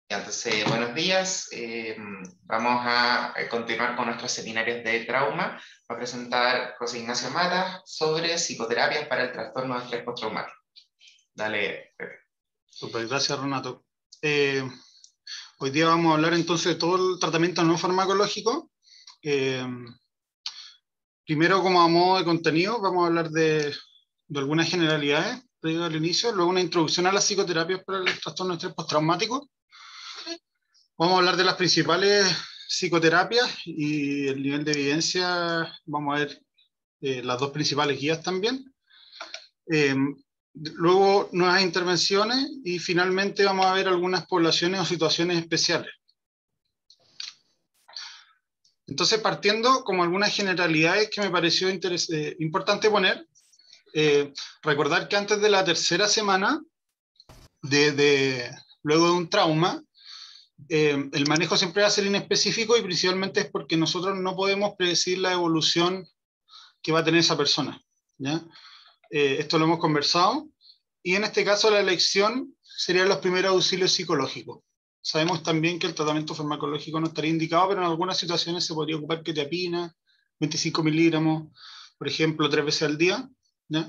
Entonces, buenos días. Vamos a continuar con nuestros seminarios de trauma. Va a presentar José Ignacio Mata sobre psicoterapias para el trastorno de estrés postraumático. Dale, Pepe. Super, gracias, Renato. Hoy día vamos a hablar entonces de todo el tratamiento no farmacológico. Primero, como a modo de contenido, vamos a hablar de algunas generalidades al inicio, luego una introducción a las psicoterapias para el trastorno de estrés postraumático. Vamos a hablar de las principales psicoterapias y el nivel de evidencia. Vamos a ver las dos principales guías también. Luego nuevas intervenciones y finalmente vamos a ver algunas poblaciones o situaciones especiales. Entonces, partiendo como algunas generalidades que me pareció importante poner, recordar que antes de la tercera semana, luego de un trauma, el manejo siempre va a ser inespecífico y principalmente es porque nosotros no podemos predecir la evolución que va a tener esa persona, ¿ya? Esto lo hemos conversado, y en este caso la elección serían los primeros auxilios psicológicos. Sabemos también que el tratamiento farmacológico no estaría indicado, pero en algunas situaciones se podría ocupar quetiapina, 25 miligramos, por ejemplo, 3 veces al día, ¿ya?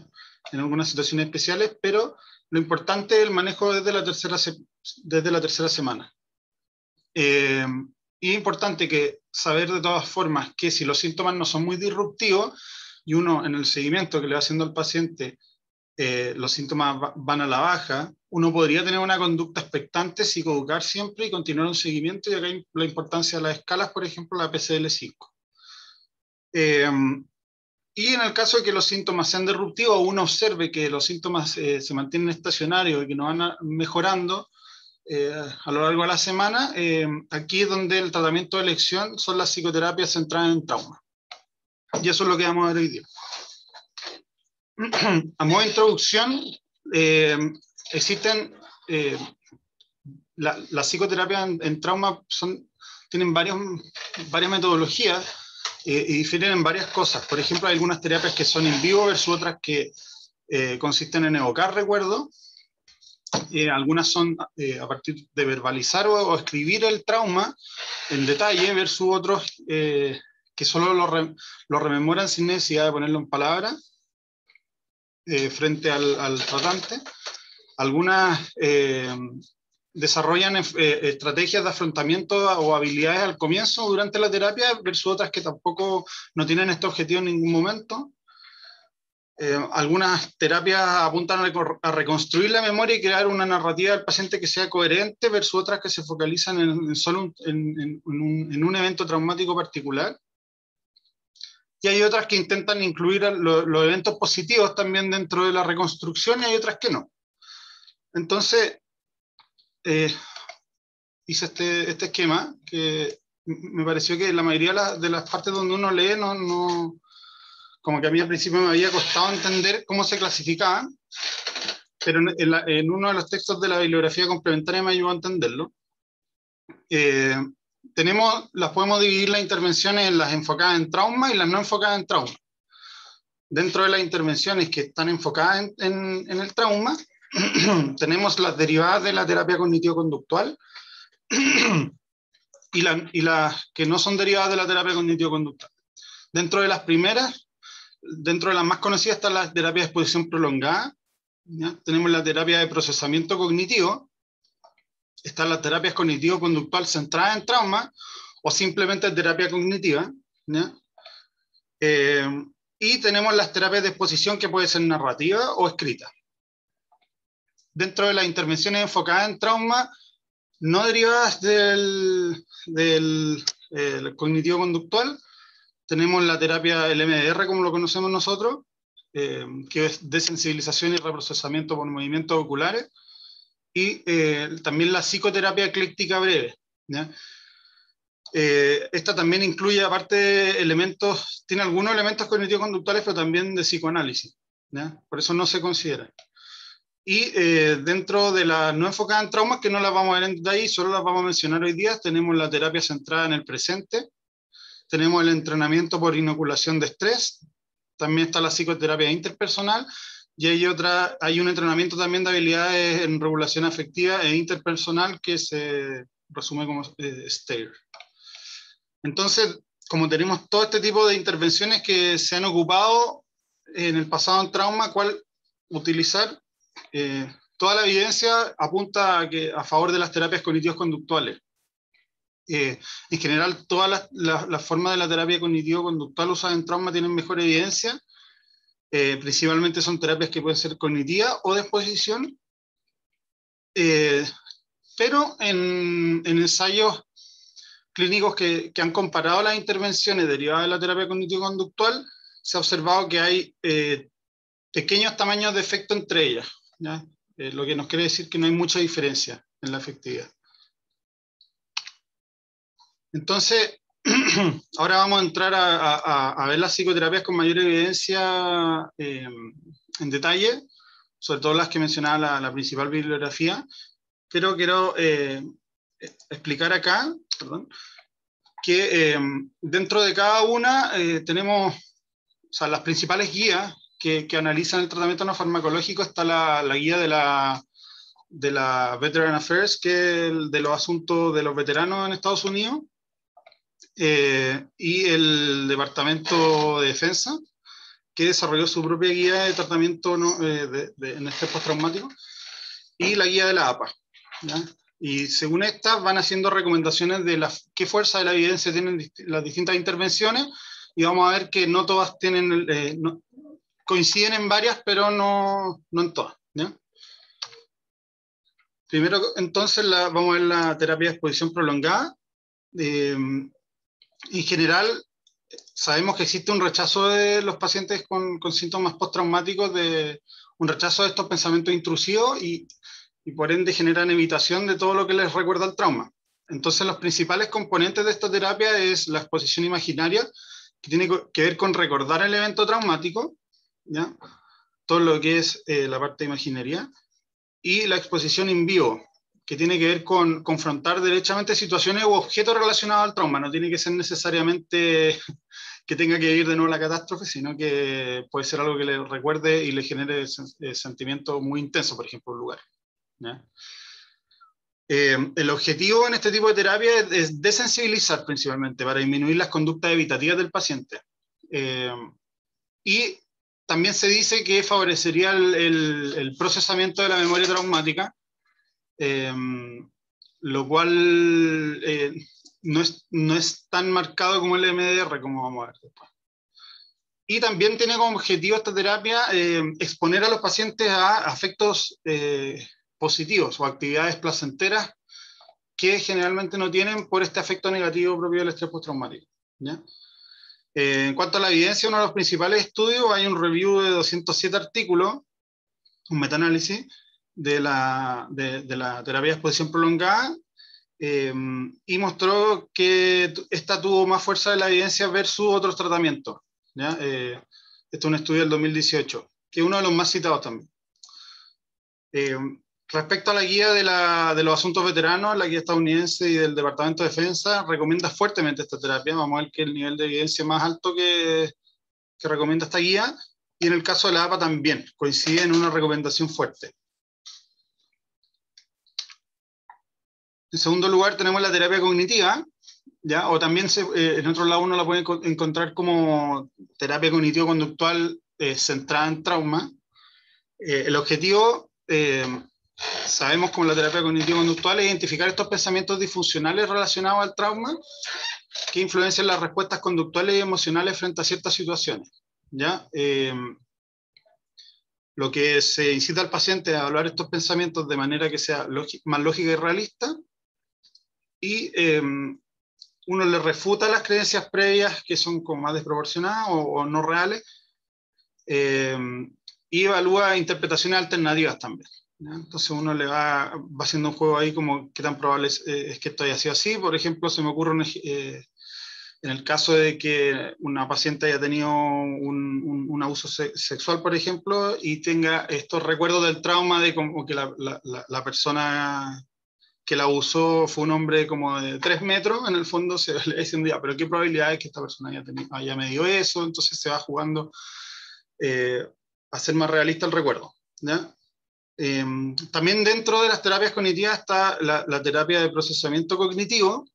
En algunas situaciones especiales, pero lo importante es el manejo desde la tercera semana. Y es importante que saber de todas formas que si los síntomas no son muy disruptivos y uno en el seguimiento que le va haciendo al paciente los síntomas van a la baja, uno podría tener una conducta expectante, psicoeducar siempre y continuar un seguimiento, y acá hay la importancia de las escalas, por ejemplo, la PCL-5. Y en el caso de que los síntomas sean disruptivos, uno observe que los síntomas se mantienen estacionarios y que no van mejorando a lo largo de la semana, aquí es donde el tratamiento de elección son las psicoterapias centradas en trauma. Y eso es lo que vamos a ver hoy día. A modo de introducción, existen las psicoterapias en trauma tienen varias metodologías y difieren en varias cosas. Por ejemplo, hay algunas terapias que son in vivo versus otras que consisten en evocar recuerdos. Algunas son a partir de verbalizar o escribir el trauma en detalle versus otros que solo lo rememoran sin necesidad de ponerlo en palabras frente al tratante. Algunas desarrollan estrategias de afrontamiento o habilidades al comienzo durante la terapia versus otras que tampoco no tienen este objetivo en ningún momento. Algunas terapias apuntan a reconstruir la memoria y crear una narrativa del paciente que sea coherente versus otras que se focalizan en un evento traumático particular. Y hay otras que intentan incluir los eventos positivos también dentro de la reconstrucción, y hay otras que no. Entonces, hice este esquema que me pareció que la mayoría de las partes donde uno lee, como que a mí al principio me había costado entender cómo se clasificaban, pero en uno de los textos de la bibliografía complementaria me ayudó a entenderlo. Podemos dividir las intervenciones en las enfocadas en trauma y las no enfocadas en trauma. Dentro de las intervenciones que están enfocadas en el trauma, tenemos las derivadas de la terapia cognitivo-conductual y las que no son derivadas de la terapia cognitivo-conductual. Dentro de las primeras, dentro de las más conocidas, está la terapia de exposición prolongada, ¿ya? Tenemos la terapia de procesamiento cognitivo, están las terapias cognitivo-conductual centradas en trauma o simplemente terapia cognitiva, ¿ya? Y tenemos las terapias de exposición que puede ser narrativa o escrita. Dentro de las intervenciones enfocadas en trauma, no derivadas del cognitivo-conductual, tenemos la terapia LMDR, como lo conocemos nosotros, que es desensibilización y reprocesamiento por movimientos oculares, y también la psicoterapia ecléctica breve, ¿ya? Esta también incluye, aparte de elementos, tiene algunos elementos cognitivo-conductuales, pero también de psicoanálisis, ¿ya? Por eso no se considera. Y dentro de la no enfocada en traumas, que no las vamos a ver en detalle, solo las vamos a mencionar hoy día, tenemos la terapia centrada en el presente, tenemos el entrenamiento por inoculación de estrés, también está la psicoterapia interpersonal, y hay un entrenamiento también de habilidades en regulación afectiva e interpersonal que se resume como STAIR. Entonces, como tenemos todo este tipo de intervenciones que se han ocupado en el pasado en trauma, ¿cuál utilizar? Toda la evidencia apunta a favor de las terapias cognitivas conductuales. En general, todas las formas de la terapia cognitivo-conductual usadas en trauma tienen mejor evidencia. Principalmente son terapias que pueden ser cognitivas o de exposición, pero en ensayos clínicos que han comparado las intervenciones derivadas de la terapia cognitivo-conductual, se ha observado que hay pequeños tamaños de efecto entre ellas, ¿ya? Lo que nos quiere decir que no hay mucha diferencia en la efectividad. Entonces, ahora vamos a entrar a ver las psicoterapias con mayor evidencia en detalle, sobre todo las que mencionaba la principal bibliografía, pero quiero explicar acá, perdón, que dentro de cada una tenemos, o sea, las principales guías que analizan el tratamiento no farmacológico. Está la guía de la Veteran Affairs, que es de los asuntos de los veteranos en Estados Unidos, y el Departamento de Defensa, que desarrolló su propia guía de tratamiento en estrés postraumático, y la guía de la APA, ¿ya? Y según estas van haciendo recomendaciones de qué fuerza de la evidencia tienen las distintas intervenciones, y vamos a ver que no todas tienen, coinciden en varias, pero no en todas, ¿ya? Primero, entonces, vamos a ver la terapia de exposición prolongada. En general, sabemos que existe un rechazo de los pacientes con síntomas postraumáticos, un rechazo de estos pensamientos intrusivos, y por ende generan evitación de todo lo que les recuerda al trauma. Entonces, los principales componentes de esta terapia es la exposición imaginaria, que tiene que ver con recordar el evento traumático, ¿ya? Todo lo que es la parte de imaginería, y la exposición in vivo, que tiene que ver con confrontar derechamente situaciones u objetos relacionados al trauma. No tiene que ser necesariamente que tenga que vivir de nuevo la catástrofe, sino que puede ser algo que le recuerde y le genere sentimientos muy intensos, por ejemplo, un lugar, ¿ya? El objetivo en este tipo de terapia es desensibilizar principalmente para disminuir las conductas evitativas del paciente. Y también se dice que favorecería el procesamiento de la memoria traumática, lo cual no es tan marcado como el MDR, como vamos a ver después. Y también tiene como objetivo esta terapia exponer a los pacientes a afectos positivos o actividades placenteras que generalmente no tienen por este afecto negativo propio del estrés postraumático, ¿ya? En cuanto a la evidencia, uno de los principales estudios, hay un review de 207 artículos, un metaanálisis de la terapia de exposición prolongada, y mostró que esta tuvo más fuerza de la evidencia versus otros tratamientos, ¿ya? Este es un estudio del 2018, que es uno de los más citados también. Respecto a la guía de los asuntos veteranos, la guía estadounidense y del Departamento de Defensa recomienda fuertemente esta terapia. Vamos a ver que el nivel de evidencia más alto que recomienda esta guía, y en el caso de la APA también coincide en una recomendación fuerte. En segundo lugar, tenemos la terapia cognitiva, ¿ya? O también en otro lado uno la puede encontrar como terapia cognitivo-conductual centrada en trauma. El objetivo, sabemos como la terapia cognitivo-conductual, es identificar estos pensamientos disfuncionales relacionados al trauma que influencian las respuestas conductuales y emocionales frente a ciertas situaciones, ¿ya? Lo que se incita al paciente a evaluar estos pensamientos de manera que sea más lógica y realista, y uno le refuta las creencias previas que son como más desproporcionadas o no reales, y evalúa interpretaciones alternativas también, ¿ya? Entonces uno le va haciendo un juego ahí como qué tan probable es que esto haya sido así. Por ejemplo, se me ocurre en el caso de que una paciente haya tenido un abuso sexual, por ejemplo, y tenga estos recuerdos del trauma de como que la persona que la abusó fue un hombre como de 3 metros, en el fondo se le dice un día, pero ¿qué probabilidad es que esta persona haya medido eso? Entonces se va jugando hacer más realista el recuerdo, ¿ya? También dentro de las terapias cognitivas está la terapia de procesamiento cognitivo,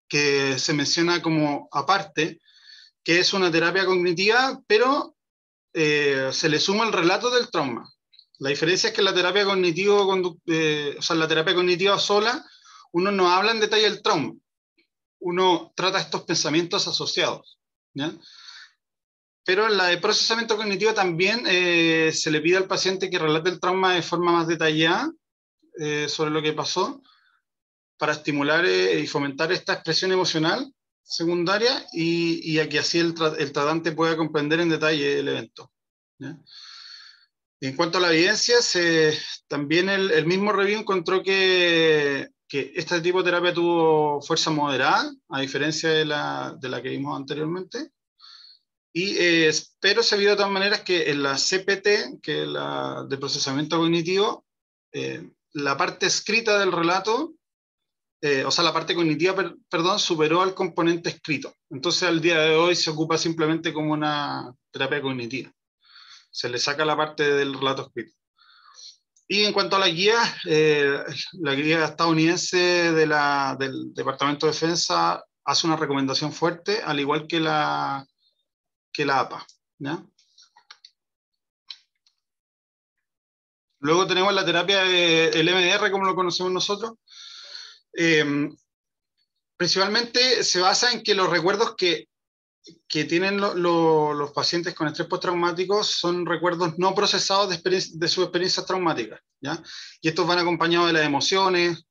que se menciona como aparte, que es una terapia cognitiva, pero se le suma el relato del trauma. La diferencia es que la terapia la terapia cognitiva sola, uno no habla en detalle del trauma, uno trata estos pensamientos asociados, ¿ya? Pero en la de procesamiento cognitivo también se le pide al paciente que relate el trauma de forma más detallada sobre lo que pasó, para estimular y fomentar esta expresión emocional secundaria y a que así el tratante pueda comprender en detalle el evento, ¿ya? En cuanto a la evidencia, también el mismo review encontró que este tipo de terapia tuvo fuerza moderada, a diferencia de la que vimos anteriormente. Pero se vio de todas maneras que en la CPT, que es la de procesamiento cognitivo, la parte escrita del relato, la parte cognitiva, perdón, superó al componente escrito. Entonces, al día de hoy se ocupa simplemente como una terapia cognitiva. Se le saca la parte del relato escrito. Y en cuanto a la guía estadounidense del Departamento de Defensa hace una recomendación fuerte, al igual que la APA, ¿ya? Luego tenemos la terapia del MDR, como lo conocemos nosotros. Principalmente se basa en que los recuerdos que tienen los pacientes con estrés postraumático son recuerdos no procesados de sus experiencias traumáticas, ¿ya? Y estos van acompañados de las emociones,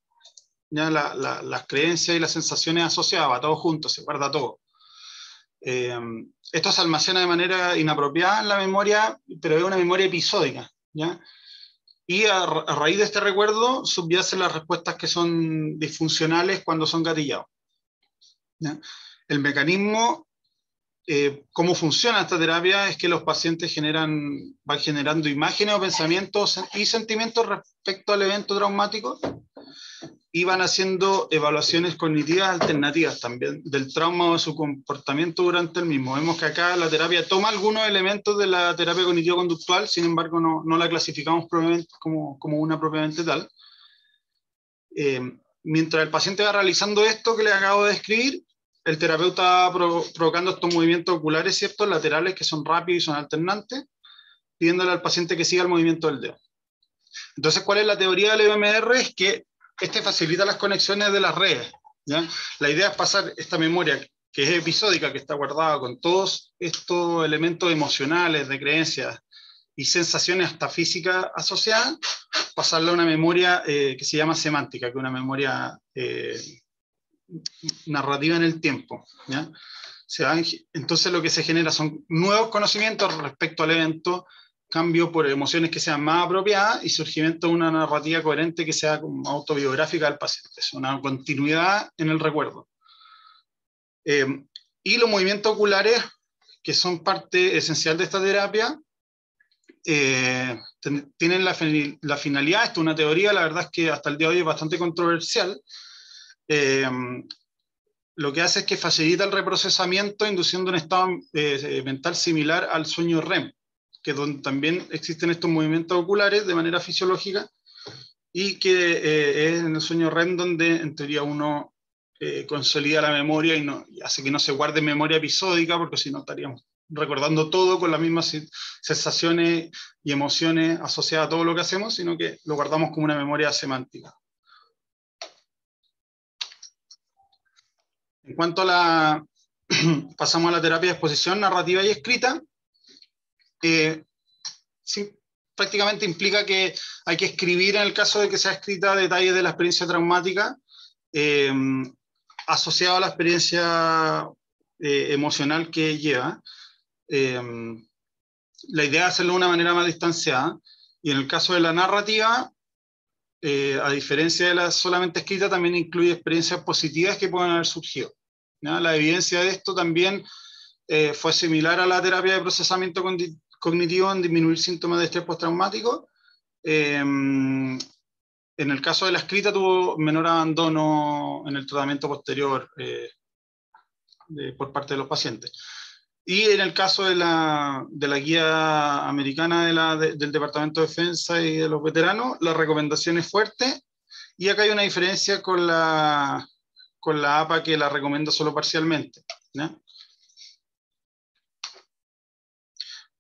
¿ya? Las creencias y las sensaciones asociadas, va todo junto, se guarda todo. Esto se almacena de manera inapropiada en la memoria, pero es una memoria episódica, ¿ya? Y a raíz de este recuerdo subyacen las respuestas que son disfuncionales cuando son gatillados, ¿ya? El mecanismo, cómo funciona esta terapia, es que los pacientes van generando imágenes o pensamientos y sentimientos respecto al evento traumático y van haciendo evaluaciones cognitivas alternativas también del trauma o de su comportamiento durante el mismo. Vemos que acá la terapia toma algunos elementos de la terapia cognitivo-conductual, sin embargo no la clasificamos como una propiamente tal. Mientras el paciente va realizando esto que le acabo de describir, el terapeuta va provocando estos movimientos oculares, ¿cierto?, laterales, que son rápidos y son alternantes, pidiéndole al paciente que siga el movimiento del dedo. Entonces, ¿cuál es la teoría del EMDR? Es que facilita las conexiones de las redes, ¿ya? La idea es pasar esta memoria, que es episódica, que está guardada con todos estos elementos emocionales, de creencias y sensaciones hasta físicas asociadas, pasarla a una memoria que se llama semántica, que es una memoria narrativa en el tiempo, ¿ya? Entonces lo que se genera son nuevos conocimientos respecto al evento, cambio por emociones que sean más apropiadas y surgimiento de una narrativa coherente que sea como autobiográfica del paciente. Es una continuidad en el recuerdo. Y los movimientos oculares, que son parte esencial de esta terapia, tienen la finalidad, esto es una teoría, la verdad es que hasta el día de hoy es bastante controversial. Lo que hace es que facilita el reprocesamiento induciendo un estado mental similar al sueño REM, que donde también existen estos movimientos oculares de manera fisiológica y que es en el sueño REM donde en teoría uno consolida la memoria y hace que no se guarde memoria episódica, porque si no estaríamos recordando todo con las mismas sensaciones y emociones asociadas a todo lo que hacemos, sino que lo guardamos como una memoria semántica. En cuanto a pasamos a la terapia de exposición narrativa y escrita, sí, prácticamente implica que hay que escribir, en el caso de que sea escrita, detalles de la experiencia traumática asociado a la experiencia emocional que lleva. La idea es hacerlo de una manera más distanciada, y en el caso de la narrativa, a diferencia de la solamente escrita, también incluye experiencias positivas que pueden haber surgido, ¿no? La evidencia de esto también fue similar a la terapia de procesamiento cognitivo en disminuir síntomas de estrés postraumático. En el caso de la escrita tuvo menor abandono en el tratamiento posterior por parte de los pacientes. Y en el caso de la guía americana del Departamento de Defensa y de los veteranos, la recomendación es fuerte. Y acá hay una diferencia con la APA, que la recomienda solo parcialmente, ¿ya?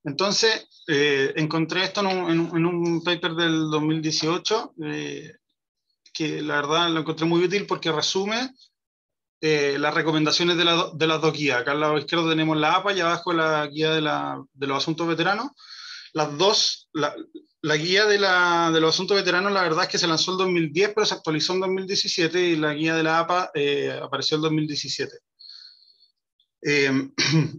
Entonces, encontré esto en un paper del 2018, que la verdad lo encontré muy útil porque resume las recomendaciones de las dos guías. Acá al lado izquierdo tenemos la APA y abajo la guía de los asuntos veteranos. Las dos, la guía de los asuntos veteranos, la verdad es que se lanzó en 2010, pero se actualizó en 2017, y la guía de la APA apareció en 2017.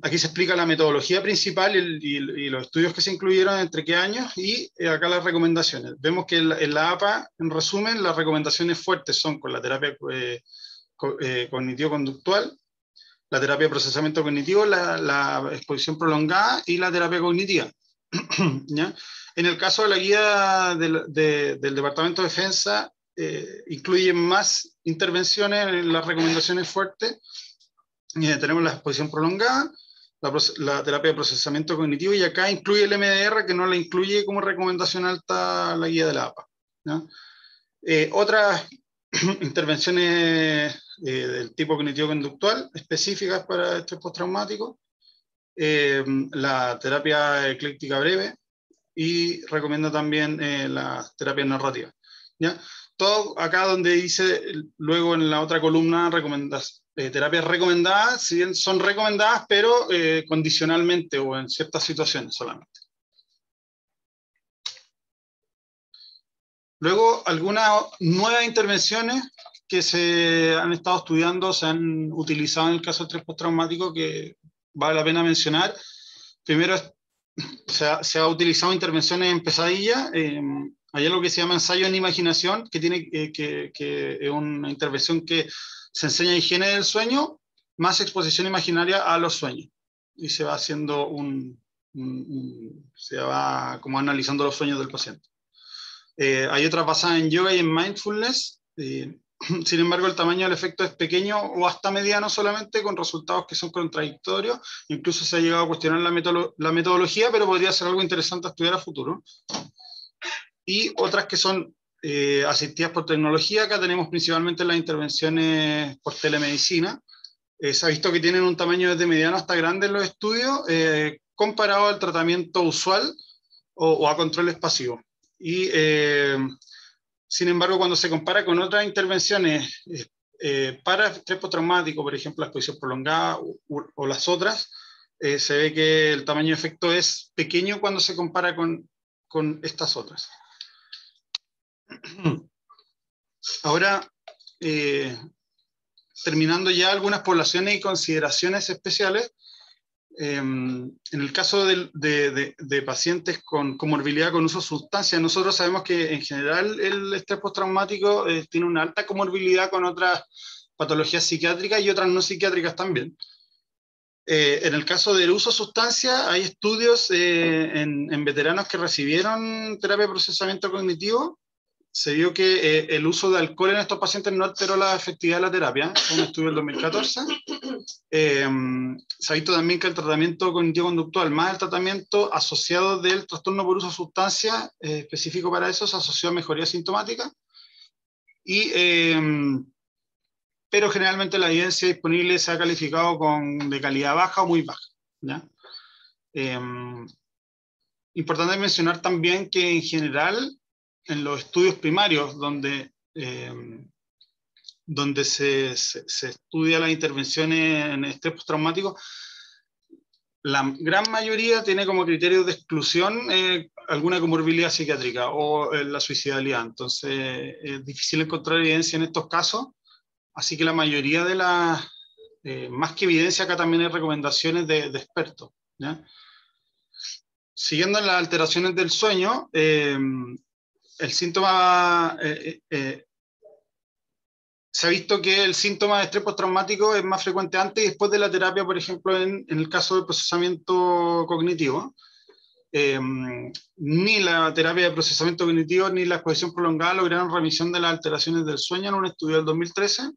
Aquí se explica la metodología principal y los estudios que se incluyeron, entre qué años, y acá las recomendaciones. Vemos que en la APA, en resumen, las recomendaciones fuertes son con la terapia cognitivo-conductual, la terapia de procesamiento cognitivo, la exposición prolongada y la terapia cognitiva. ¿Ya? En el caso de la guía del Departamento de Defensa, incluye más intervenciones en las recomendaciones fuertes. Tenemos la exposición prolongada, la terapia de procesamiento cognitivo, y acá incluye el MDR, que no la incluye como recomendación alta la guía de la APA, ¿no? Otras intervenciones del tipo cognitivo-conductual específicas para estrés postraumático, la terapia ecléctica breve, y recomiendo también la terapia narrativa, ¿ya? Todo acá donde dice, luego en la otra columna, terapias recomendadas, si bien son recomendadas, pero condicionalmente o en ciertas situaciones solamente. Luego, algunas nuevas intervenciones que se han estado estudiando, se han utilizado en el caso del estrés postraumático, que vale la pena mencionar. Primero, se ha utilizado intervenciones en pesadilla. Hay algo que se llama ensayo en imaginación, que es una intervención que se enseña higiene del sueño más exposición imaginaria a los sueños. Y se va haciendo se va como analizando los sueños del paciente. Hay otras basadas en yoga y en mindfulness. Sin embargo, el tamaño del efecto es pequeño o hasta mediano solamente, con resultados que son contradictorios. Incluso se ha llegado a cuestionar la metodología, pero podría ser algo interesante a estudiar a futuro. Y otras que son asistidas por tecnología. Acá tenemos principalmente las intervenciones por telemedicina. Se ha visto que tienen un tamaño desde mediano hasta grande en los estudios, comparado al tratamiento usual o a controles pasivos. Y sin embargo, cuando se compara con otras intervenciones para estrés postraumático, por ejemplo, la exposición prolongada o las otras, se ve que el tamaño de efecto es pequeño cuando se compara con estas otras. Ahora, terminando ya algunas poblaciones y consideraciones especiales. En el caso de pacientes con comorbilidad con uso de sustancias, nosotros sabemos que en general el estrés postraumático tiene una alta comorbilidad con otras patologías psiquiátricas y otras no psiquiátricas también. En el caso del uso de sustancias, hay estudios en veteranos que recibieron terapia de procesamiento cognitivo. Se vio que el uso de alcohol en estos pacientes no alteró la efectividad de la terapia. Un estudio del 2014. Se ha visto también que el tratamiento cognitivo-conductual más el tratamiento asociado del trastorno por uso de sustancias, específico para eso, se asoció a mejoría sintomática. Pero generalmente la evidencia disponible se ha calificado de calidad baja o muy baja, ¿ya? Importante mencionar también que en general, en los estudios primarios, donde se estudia las intervenciones en estrés postraumático, la gran mayoría tiene como criterio de exclusión alguna comorbilidad psiquiátrica o la suicidalidad. Entonces es difícil encontrar evidencia en estos casos, así que la mayoría de las, más que evidencia, acá también hay recomendaciones de expertos, ¿ya? Siguiendo en las alteraciones del sueño, el síntoma, se ha visto que el síntoma de estrés postraumático es más frecuente antes y después de la terapia, por ejemplo, en el caso del procesamiento cognitivo. Ni la terapia de procesamiento cognitivo ni la exposición prolongada lograron remisión de las alteraciones del sueño en un estudio del 2013.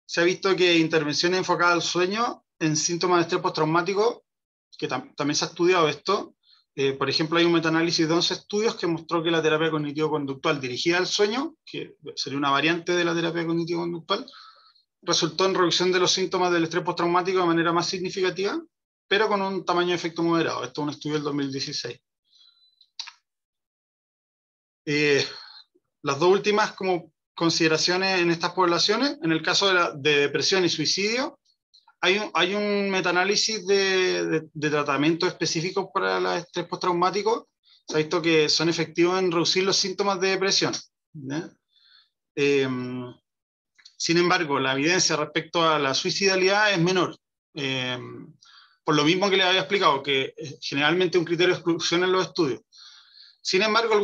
Se ha visto que intervenciones enfocadas al sueño en síntomas de estrés postraumático, que también se ha estudiado esto. Por ejemplo, hay un metaanálisis de 11 estudios que mostró que la terapia cognitivo-conductual dirigida al sueño, que sería una variante de la terapia cognitivo-conductual, resultó en reducción de los síntomas del estrés postraumático de manera más significativa, pero con un tamaño de efecto moderado. Esto es un estudio del 2016. Las dos últimas como consideraciones en estas poblaciones, en el caso de depresión y suicidio, hay un metaanálisis de tratamientos específicos para el estrés postraumático. Se ha visto que son efectivos en reducir los síntomas de depresión, ¿ya? Sin embargo, la evidencia respecto a la suicidalidad es menor. Por lo mismo que les había explicado, que generalmente un criterio de exclusión en los estudios. Sin embargo,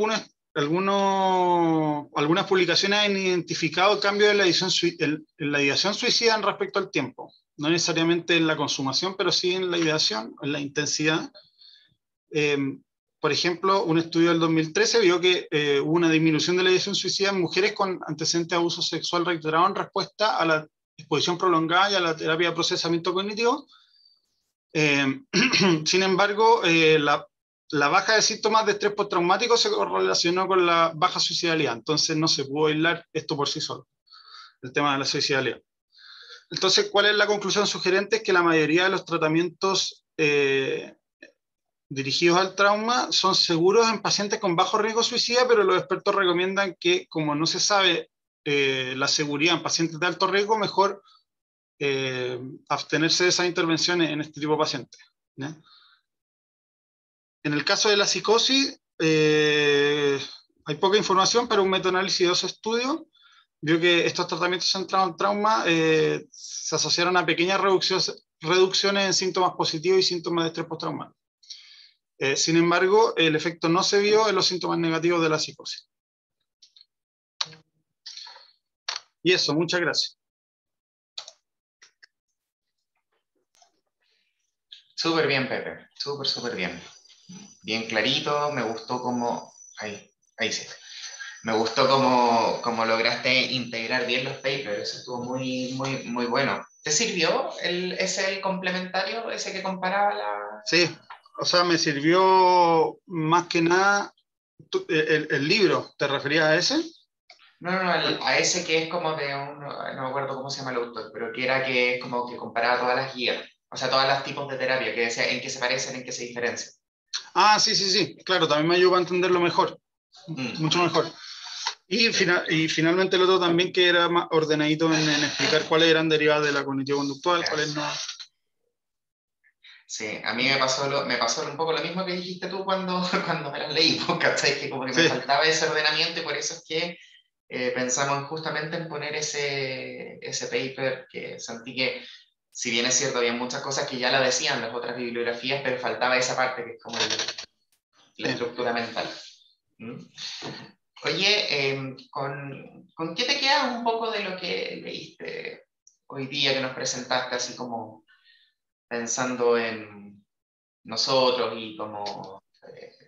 algunas publicaciones han identificado cambios en la ideación suicida en respecto al tiempo. No necesariamente en la consumación, pero sí en la ideación, en la intensidad. Por ejemplo, un estudio del 2013 vio que hubo una disminución de la ideación suicida en mujeres con antecedentes de abuso sexual reiterado en respuesta a la exposición prolongada y a la terapia de procesamiento cognitivo. Sin embargo, la baja de síntomas de estrés postraumático se correlacionó con la baja suicidalidad, entonces no se pudo aislar esto por sí solo, el tema de la suicidalidad. Entonces, ¿cuál es la conclusión sugerente? Es que la mayoría de los tratamientos dirigidos al trauma son seguros en pacientes con bajo riesgo suicida, pero los expertos recomiendan que, como no se sabe la seguridad en pacientes de alto riesgo, mejor abstenerse de esas intervenciones en este tipo de pacientes, ¿ya? En el caso de la psicosis, hay poca información, pero un metaanálisis de 2 estudios vio que estos tratamientos centrados en trauma se asociaron a pequeñas reducciones en síntomas positivos y síntomas de estrés postraumático. Sin embargo, el efecto no se vio en los síntomas negativos de la psicosis. Y eso, muchas gracias. Súper bien, Pepe, súper bien. Bien clarito, me gustó cómo... Ahí sí. Me gustó cómo lograste integrar bien los papers, eso estuvo muy bueno. ¿Te sirvió ese complementario, ese que comparaba la...? Sí, o sea, me sirvió más que nada el libro. ¿Te referías a ese? No, a ese que es como de un... No me acuerdo cómo se llama el autor, pero que es como que comparaba todas las guías, o sea, todos los tipos de terapia, que decía en qué se parecen, en qué se diferencian. Ah, sí, claro, también me ayudó a entenderlo mejor, mucho mejor. Y finalmente el otro también, que era más ordenadito en explicar cuáles eran derivadas de la cognitivo-conductual, cuáles no. Sí, a mí me pasó un poco lo mismo que dijiste tú cuando me las leí, ¿cachai? Que como que me faltaba ese ordenamiento y por eso es que pensamos justamente en poner ese paper, que sentí que, si bien es cierto, había muchas cosas que ya la decían las otras bibliografías, pero faltaba esa parte que es como la estructura mental. ¿Mm? Oye, ¿con qué te quedas un poco de lo que leíste hoy día, que nos presentaste, así como pensando en nosotros y como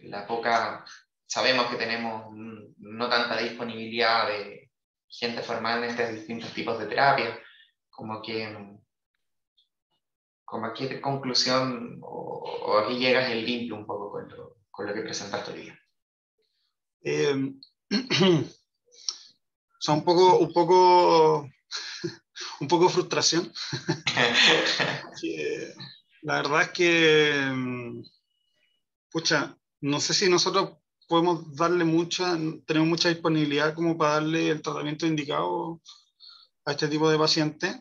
la poca, sabemos que tenemos no tanta disponibilidad de gente formada en estos distintos tipos de terapia, como a qué conclusión o a qué llegas el limpio un poco con lo que presentaste hoy día? O sea, un poco frustración. La verdad es que, pucha, no sé si nosotros podemos tenemos mucha disponibilidad como para darle el tratamiento indicado a este tipo de pacientes.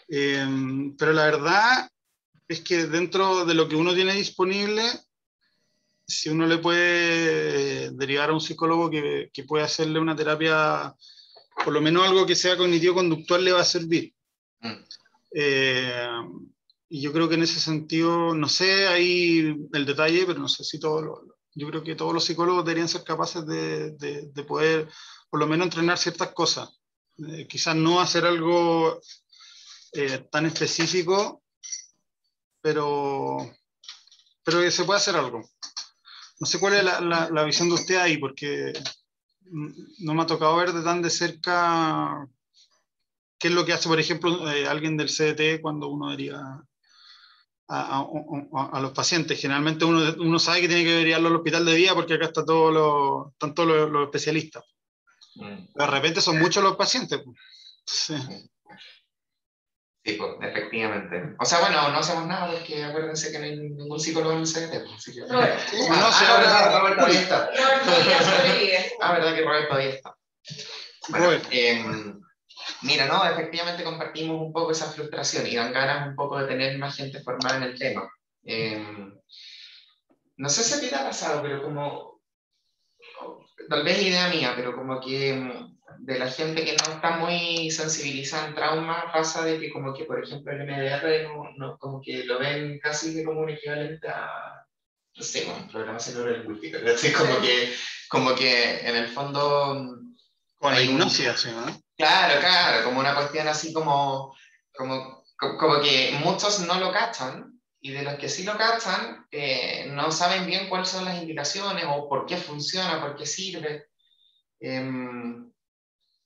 Pero la verdad es que dentro de lo que uno tiene disponible, si uno le puede derivar a un psicólogo que puede hacerle una terapia, por lo menos algo que sea cognitivo-conductual, le va a servir. Y yo creo que en ese sentido, no sé ahí el detalle, pero no sé si yo creo que todos los psicólogos deberían ser capaces de poder, por lo menos, entrenar ciertas cosas. Quizás no hacer algo tan específico, pero que se puede hacer algo. No sé cuál es la visión de usted ahí, porque no me ha tocado ver de tan de cerca qué es lo que hace, por ejemplo, alguien del CDT cuando uno debería a los pacientes. Generalmente uno sabe que tiene que llevarlo al hospital de día porque acá están todos los especialistas. De repente son muchos los pacientes. Sí. Sí, pues, efectivamente. O sea, bueno, no hacemos nada porque acuérdense que no hay ningún psicólogo en el CDT. Así que... Robert. Verdad, Robert todavía está. Robert todavía sobrevive. Verdad que Robert todavía está. Bueno, Robert. Mira, no, efectivamente compartimos un poco esa frustración y dan ganas un poco de tener más gente formada en el tema. No sé si a ti te ha pasado, pero como, tal vez idea mía, pero como que de la gente que no está muy sensibilizada en trauma, pasa de que como que, por ejemplo, el MDR como que lo ven casi que como un equivalente a, no sé, bueno, programación neurolingüística, ¿sí? Como que en el fondo... Con la hipnosis, ¿sí, no? Claro, como una cuestión así como que muchos no lo cachan, y de los que sí lo cachan, no saben bien cuáles son las indicaciones o por qué funciona, por qué sirve.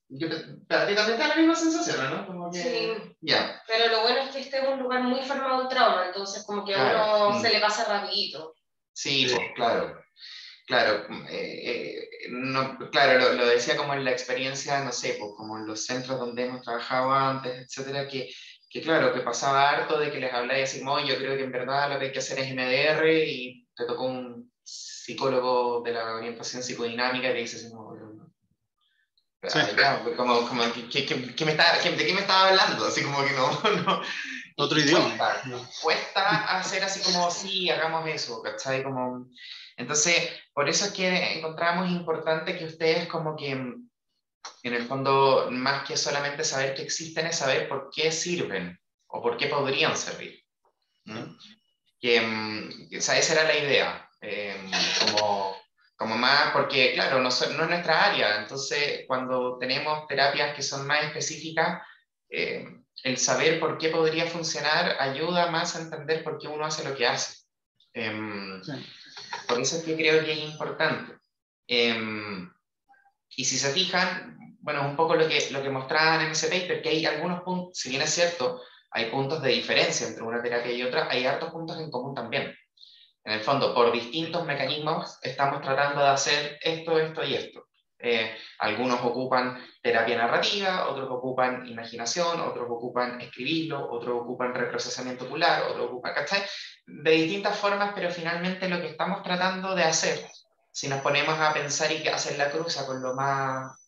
A ti también te da la misma sensación, ¿no? Como que, sí, yeah. Pero lo bueno es que este es un lugar muy formado en trauma, entonces como que a uno se le pasa rapidito. Sí, pues, claro. Claro, no, claro, lo decía como en la experiencia, no sé, pues como en los centros donde hemos trabajado antes, etcétera, que claro, que pasaba harto de que les hablaba y decimos, yo creo que en verdad lo que hay que hacer es MDR y te tocó un psicólogo de la orientación psicodinámica y te dice, así, no, Sí. ya, como ¿de qué me estaba hablando? Así como que no. Otro idioma. Cuesta hacer así como, sí, hagamos eso, ¿cachai? Como... Entonces, por eso es que encontramos importante que ustedes como que, en el fondo, más que solamente saber que existen, es saber por qué sirven o por qué podrían servir. O sea, esa era la idea. Como más, porque claro, no es nuestra área, entonces cuando tenemos terapias que son más específicas, el saber por qué podría funcionar ayuda más a entender por qué uno hace lo que hace. Sí. Por eso es que creo que es importante. Y si se fijan, bueno, un poco lo que mostraban en ese paper, que hay algunos puntos, si bien es cierto, hay puntos de diferencia entre una terapia y otra, hay hartos puntos en común también. En el fondo, por distintos mecanismos, estamos tratando de hacer esto y esto. Algunos ocupan terapia narrativa, otros ocupan imaginación, otros ocupan escribirlo, otros ocupan reprocesamiento ocular, otros ocupan, ¿cachai? De distintas formas, pero finalmente lo que estamos tratando de hacer, si nos ponemos a pensar y hacer la cruza con lo más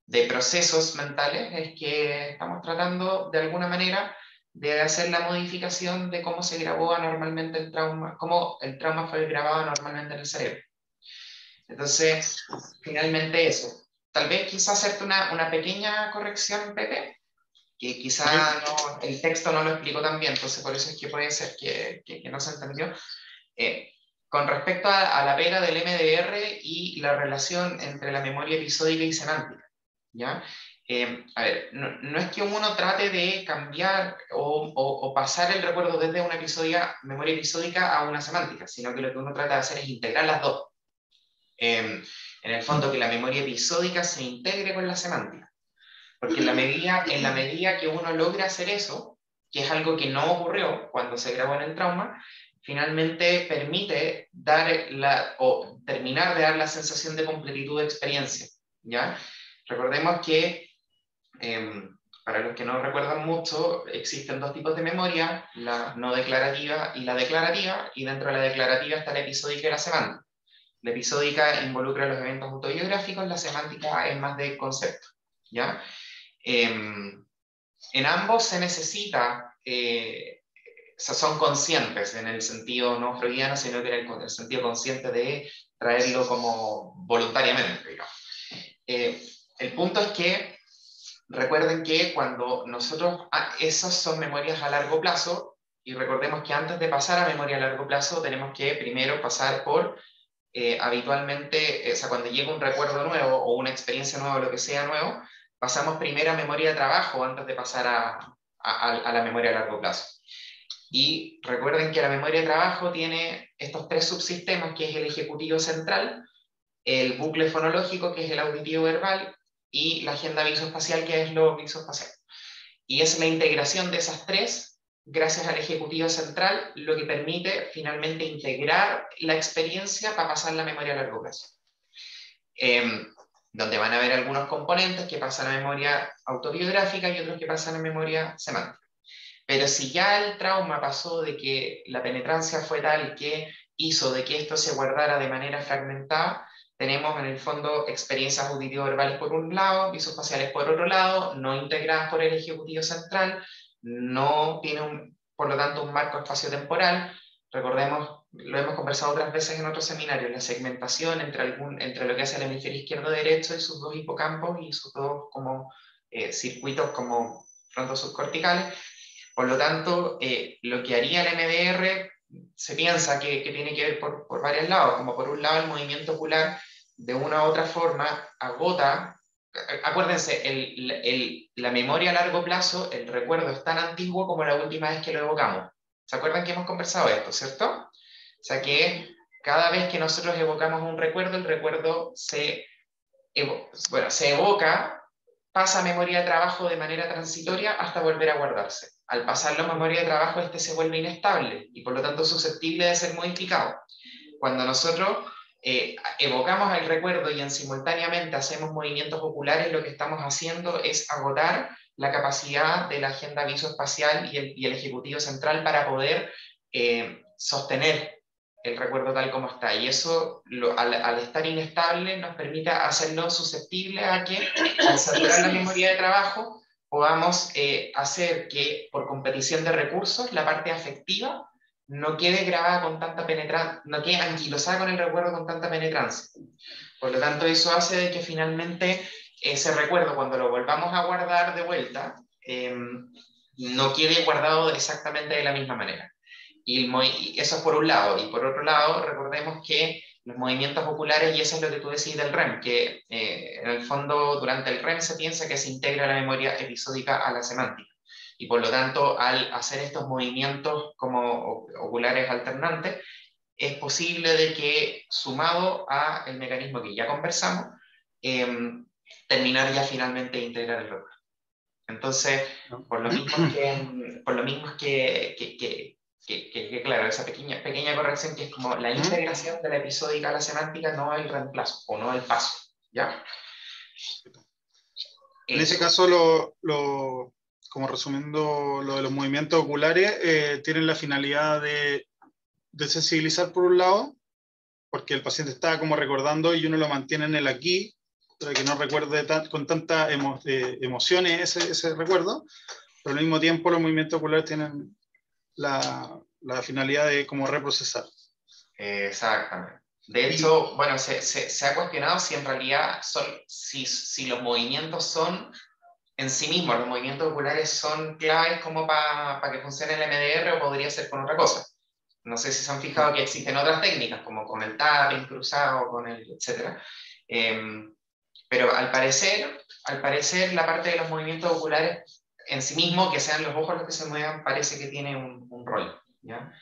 de procesos mentales, es que estamos tratando de alguna manera de hacer la modificación de cómo se grabó normalmente el trauma, cómo el trauma fue grabado normalmente en el cerebro. Entonces, finalmente eso. Tal vez quizás hacerte una pequeña corrección, Pepe, que quizá el texto no lo explicó tan bien, entonces por eso es que puede ser que no se entendió. Con respecto a la pega del MDR y la relación entre la memoria episódica y semántica, ¿ya? A ver, no es que uno trate de cambiar o pasar el recuerdo desde una memoria episódica a una semántica, sino que lo que uno trata de hacer es integrar las dos. En el fondo, que la memoria episódica se integre con la semántica. Porque en la medida que uno logra hacer eso, que es algo que no ocurrió cuando se grabó en el trauma, finalmente permite terminar de dar la sensación de completitud de experiencia, ¿ya? Recordemos que, para los que no recuerdan mucho, existen dos tipos de memoria, la no declarativa y la declarativa, y dentro de la declarativa está la episódica y la semántica. La episódica involucra los eventos autobiográficos, la semántica es más de concepto, ¿ya? En ambos se necesita, o sea, son conscientes en el sentido no freudiano, sino que en el sentido consciente de traerlo como voluntariamente, digamos. El punto es que recuerden que cuando nosotros, esas son memorias a largo plazo, y recordemos que antes de pasar a memoria a largo plazo tenemos que primero pasar por, habitualmente, o sea, cuando llega un recuerdo nuevo o una experiencia nueva o lo que sea nuevo, pasamos primero a memoria de trabajo antes de pasar a la memoria a largo plazo. Y recuerden que la memoria de trabajo tiene estos tres subsistemas, que es el ejecutivo central, el bucle fonológico, que es el auditivo verbal, y la agenda visoespacial, que es lo visoespacial. Y es la integración de esas tres gracias al ejecutivo central, lo que permite finalmente integrar la experiencia para pasar la memoria a largo plazo. Donde van a haber algunos componentes que pasan a memoria autobiográfica y otros que pasan a memoria semántica. Pero si ya el trauma pasó de que la penetrancia fue tal que hizo de que esto se guardara de manera fragmentada, tenemos en el fondo experiencias auditivo-verbales por un lado, visoespaciales por otro lado, no integradas por el ejecutivo central, no tiene por lo tanto un marco espacio-temporal. Recordemos, lo hemos conversado otras veces en otros seminarios, la segmentación entre lo que es el hemisferio izquierdo-derecho y sus dos hipocampos y sus dos como, circuitos como fronto-subcorticales. Por lo tanto, lo que haría el MDR se piensa que tiene que ver por varios lados, como por un lado el movimiento ocular de una u otra forma agota. Acuérdense, la memoria a largo plazo, el recuerdo es tan antiguo como la última vez que lo evocamos. ¿Se acuerdan que hemos conversado esto, cierto? O sea que cada vez que nosotros evocamos un recuerdo, el recuerdo se evoca, pasa a memoria de trabajo de manera transitoria hasta volver a guardarse. Al pasarlo a memoria de trabajo, este se vuelve inestable y por lo tanto susceptible de ser modificado. Cuando nosotros evocamos el recuerdo y simultáneamente hacemos movimientos oculares, lo que estamos haciendo es agotar la capacidad de la agenda visoespacial y el ejecutivo central para poder sostener el recuerdo tal como está. Y eso, al estar inestable, nos permite hacerlo susceptible a que, al saturar la memoria de trabajo, podamos hacer que, por competición de recursos, la parte afectiva no quede grabada con tanta penetrancia, no quede anquilosada con el recuerdo con tanta penetrancia. Por lo tanto, eso hace de que finalmente ese recuerdo, cuando lo volvamos a guardar de vuelta, no quede guardado exactamente de la misma manera. Y eso es por un lado. Y por otro lado, recordemos que los movimientos oculares, y eso es lo que tú decís del REM, que en el fondo durante el REM se piensa que se integra la memoria episódica a la semántica. Y por lo tanto, al hacer estos movimientos como oculares alternantes, es posible de que, sumado al mecanismo que ya conversamos, terminar ya finalmente de integrar el recuerdo. Entonces, por lo mismo es que claro, esa pequeña corrección que es como la integración de la episódica a la semántica, no el reemplazo, o no el paso, ¿ya? En ese caso, como resumiendo lo de los movimientos oculares, tienen la finalidad de sensibilizar por un lado, porque el paciente está como recordando y uno lo mantiene en el aquí, para que no recuerde con tantas emociones ese recuerdo, pero al mismo tiempo los movimientos oculares tienen la finalidad de como reprocesar. Exactamente. De hecho, bueno, se ha cuestionado si en realidad si los movimientos son en sí mismos, los movimientos oculares son claves como para que funcione el MDR o podría ser con otra cosa. No sé si se han fijado que existen otras técnicas, como con el tapping cruzado, con el etcétera. Pero al parecer la parte de los movimientos oculares en sí mismo, que sean los ojos los que se muevan, parece que tiene un rol, ¿ya?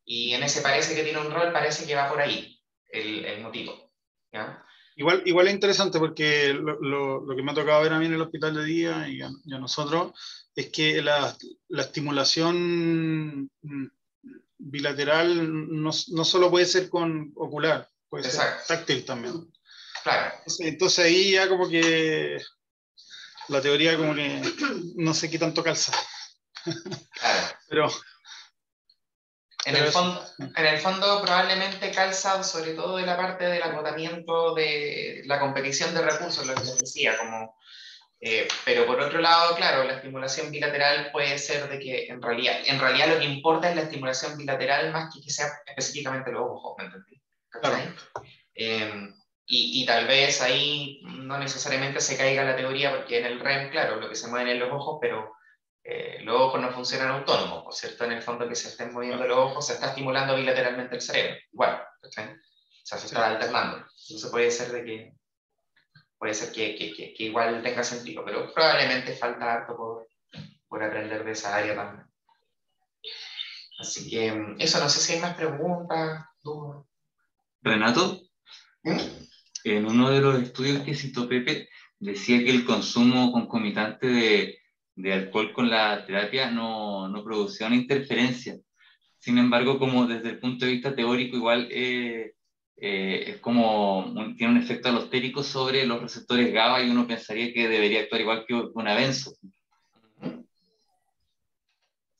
Y en ese parece que tiene un rol, parece que va por ahí el motivo, ¿ya? Igual es interesante porque lo que me ha tocado ver a mí en el hospital de día y a nosotros es que la estimulación bilateral no solo puede ser con ocular, puede Exacto. ser táctil también. Claro. Entonces ahí ya como que la teoría como que no sé qué tanto calza. Claro. Pero en el fondo probablemente calza sobre todo de la parte del agotamiento de la competición de recursos, lo que les decía, como, pero por otro lado, claro, la estimulación bilateral puede ser de que en realidad lo que importa es la estimulación bilateral más que sea específicamente los ojos, ¿me entendí? claro. Y tal vez ahí no necesariamente se caiga la teoría, porque en el REM, claro, lo que se mueven es los ojos, pero los ojos no funcionan autónomos, ¿por cierto? En el fondo que se estén moviendo los ojos, se está estimulando bilateralmente el cerebro, igual, ¿sí? O sea, se está alternando. Entonces puede ser que igual tenga sentido, pero probablemente falta harto por aprender de esa área también. Así que eso, no sé si hay más preguntas, dudas. Renato, en uno de los estudios que citó Pepe, decía que el consumo concomitante de alcohol con la terapia no producía una interferencia. Sin embargo, como desde el punto de vista teórico, igual es como tiene un efecto alostérico sobre los receptores GABA y uno pensaría que debería actuar igual que una benzo.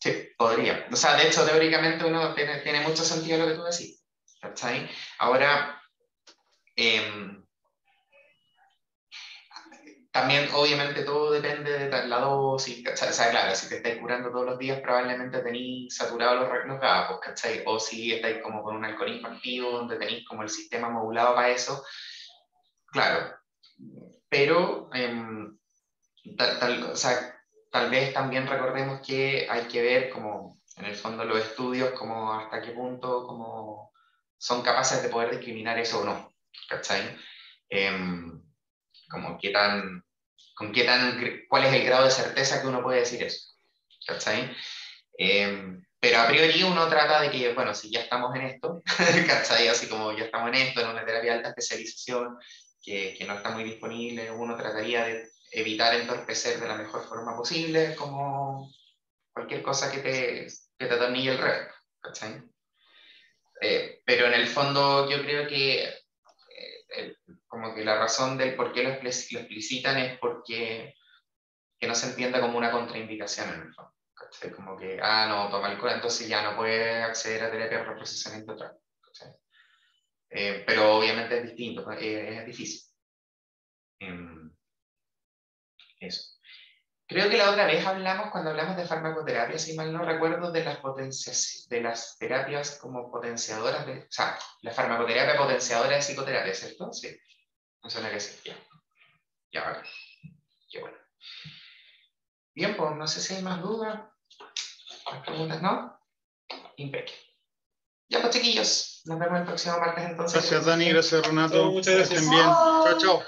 Sí, podría. O sea, de hecho, teóricamente uno tiene mucho sentido lo que tú decís. ¿Cachai? Ahora, también, obviamente, todo depende de la dosis, ¿cachai? O sea, claro, si te estáis curando todos los días, probablemente tenéis saturado los GABA, ¿cachai? O si estáis como con un alcoholismo activo, donde tenéis como el sistema modulado para eso, claro. Pero, o sea, tal vez también recordemos que hay que ver como, en el fondo, los estudios, como hasta qué punto como son capaces de poder discriminar eso o no, ¿cachai? Como cuál es el grado de certeza que uno puede decir eso, ¿cachai? Pero a priori uno trata de que, bueno, si ya estamos en esto, ¿cachai? Así como ya estamos en esto, en una terapia de alta especialización, que no está muy disponible, uno trataría de evitar entorpecer de la mejor forma posible, como cualquier cosa que te atornille el revés, ¿cachai? Pero en el fondo yo creo que como que la razón del por qué lo explicitan es porque que no se entienda como una contraindicación en el fondo, ¿cachai? Como que, no, toma alcohol, entonces ya no puede acceder a terapia de reprocesamiento otra vez, pero obviamente es distinto, es difícil. Eso. Creo que la otra vez hablamos, cuando hablamos de farmacoterapia, si mal no recuerdo, de las terapias como potenciadoras, o sea, la farmacoterapia potenciadora de psicoterapia, ¿cierto? Sí, me suena que sí, ya vale, qué bueno. Bien, pues no sé si hay más dudas, más preguntas, ¿no? Impecable. Ya pues chiquillos, nos vemos el próximo martes entonces. Gracias Dani, gracias Renato. Muchas gracias. Que estén bien. Chao, chao.